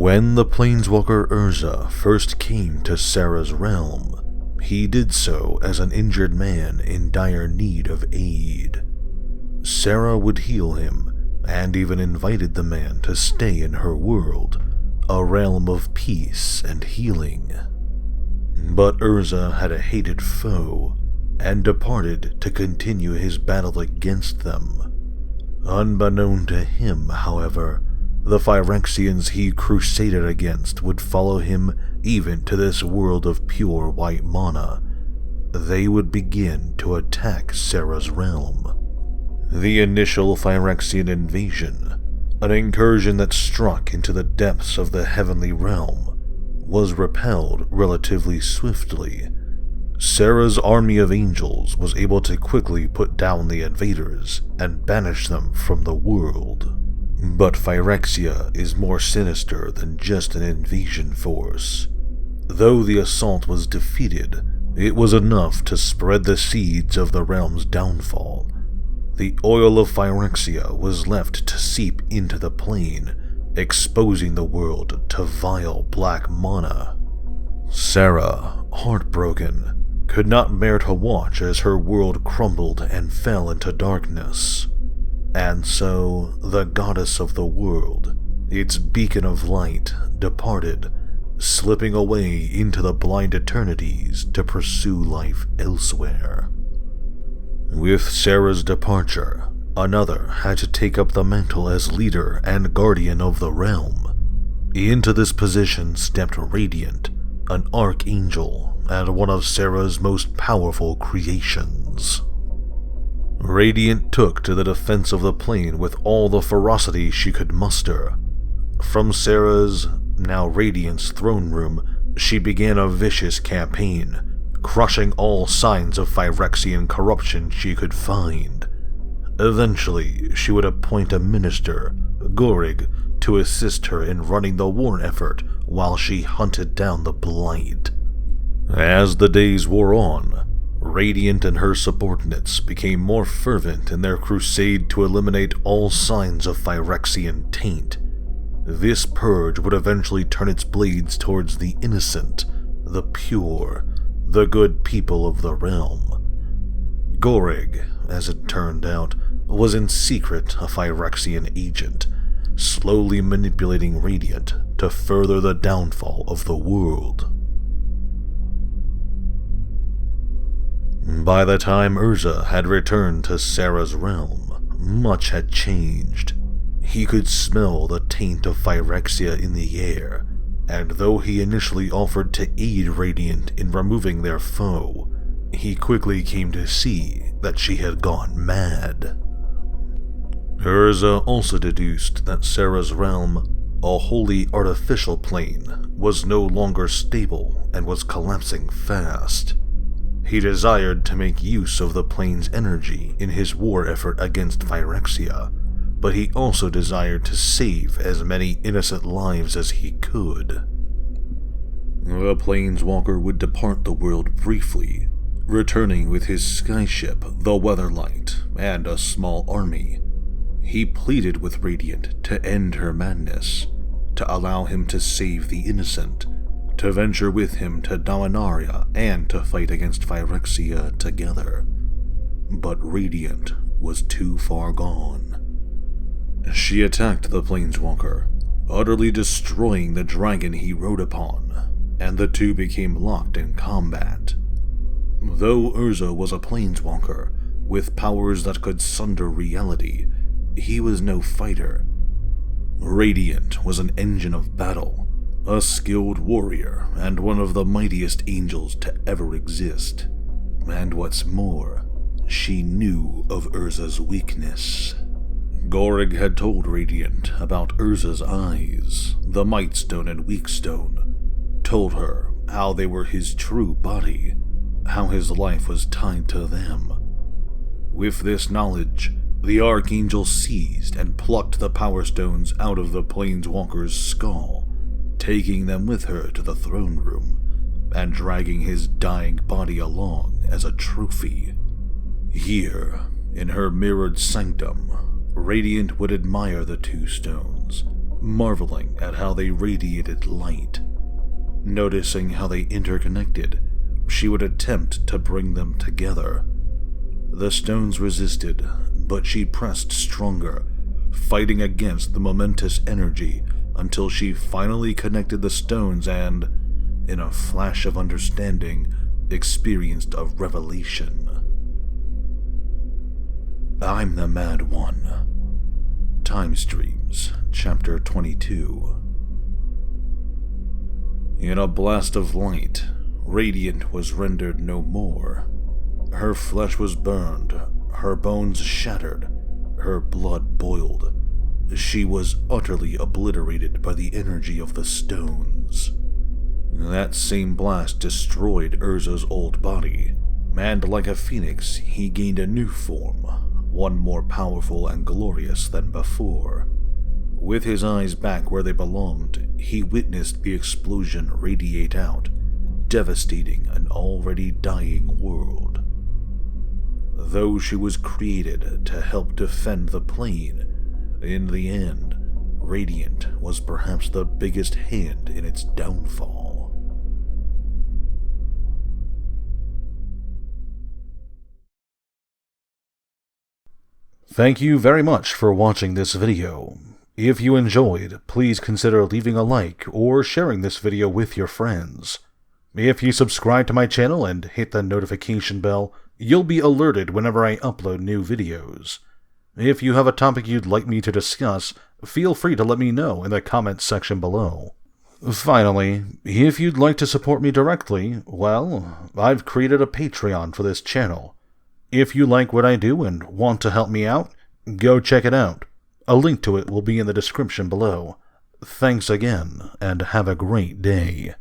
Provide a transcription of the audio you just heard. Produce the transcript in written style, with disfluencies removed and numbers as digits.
When the planeswalker Urza first came to Sarah's realm, he did so as an injured man in dire need of aid. Sarah would heal him, and even invited the man to stay in her world, a realm of peace and healing. But Urza had a hated foe, and departed to continue his battle against them. Unbeknown to him, however, the Phyrexians he crusaded against would follow him even to this world of pure white mana. They would begin to attack Sarah's realm. The initial Phyrexian invasion, an incursion that struck into the depths of the heavenly realm, was repelled relatively swiftly. Sarah's army of angels was able to quickly put down the invaders and banish them from the world. But Phyrexia is more sinister than just an invasion force. Though the assault was defeated, it was enough to spread the seeds of the realm's downfall. The oil of Phyrexia was left to seep into the plane, exposing the world to vile black mana. Sarah, heartbroken, could not bear to watch as her world crumbled and fell into darkness. And so, the goddess of the world, its beacon of light, departed, slipping away into the blind eternities to pursue life elsewhere. With Sarah's departure, another had to take up the mantle as leader and guardian of the realm. Into this position stepped Radiant, an archangel and one of Sarah's most powerful creations. Radiant took to the defense of the plane with all the ferocity she could muster. From Sarah's, now Radiant's throne room, she began a vicious campaign, crushing all signs of Phyrexian corruption she could find. Eventually, she would appoint a minister, Gorig, to assist her in running the war effort while she hunted down the Blight. As the days wore on, Radiant and her subordinates became more fervent in their crusade to eliminate all signs of Phyrexian taint. This purge would eventually turn its blades towards the innocent, the pure, the good people of the realm. Gorig, as it turned out, was in secret a Phyrexian agent, slowly manipulating Radiant to further the downfall of the world. By the time Urza had returned to Sarah's realm, much had changed. He could smell the taint of Phyrexia in the air, and though he initially offered to aid Radiant in removing their foe, he quickly came to see that she had gone mad. Urza also deduced that Sarah's realm, a wholly artificial plane, was no longer stable and was collapsing fast. He desired to make use of the plane's energy in his war effort against Phyrexia, but he also desired to save as many innocent lives as he could. The planeswalker would depart the world briefly, returning with his skyship, the Weatherlight, and a small army. He pleaded with Radiant to end her madness, to allow him to save the innocent, to venture with him to Dominaria and to fight against Phyrexia together. But Radiant was too far gone. She attacked the planeswalker, utterly destroying the dragon he rode upon, and the two became locked in combat. Though Urza was a planeswalker, with powers that could sunder reality, he was no fighter. Radiant was an engine of battle, a skilled warrior, and one of the mightiest angels to ever exist. And what's more, she knew of Urza's weakness. Gorig had told Radiant about Urza's eyes, the Mightstone and Weakstone, told her how they were his true body, how his life was tied to them. With this knowledge, the Archangel seized and plucked the Power Stones out of the Planeswalker's skull, taking them with her to the throne room, and dragging his dying body along as a trophy. Here, in her mirrored sanctum, Radiant would admire the two stones, marveling at how they radiated light. Noticing how they interconnected, she would attempt to bring them together. The stones resisted, but she pressed stronger, fighting against the momentous energy until she finally connected the stones and, in a flash of understanding, experienced a revelation. I'm the Mad One. Time Streams, Chapter 22. In a blast of light, Radiant was rendered no more. Her flesh was burned, her bones shattered, her blood boiled. She was utterly obliterated by the energy of the stones. That same blast destroyed Urza's old body, and like a phoenix, he gained a new form, one more powerful and glorious than before. With his eyes back where they belonged, he witnessed the explosion radiate out, devastating an already dying world. Though she was created to help defend the plane, in the end, Radiant was perhaps the biggest hand in its downfall. Thank you very much for watching this video. If you enjoyed, please consider leaving a like or sharing this video with your friends. If you subscribe to my channel and hit the notification bell, you'll be alerted whenever I upload new videos. If you have a topic you'd like me to discuss, feel free to let me know in the comments section below. Finally, if you'd like to support me directly, well, I've created a Patreon for this channel. If you like what I do and want to help me out, go check it out. A link to it will be in the description below. Thanks again, and have a great day.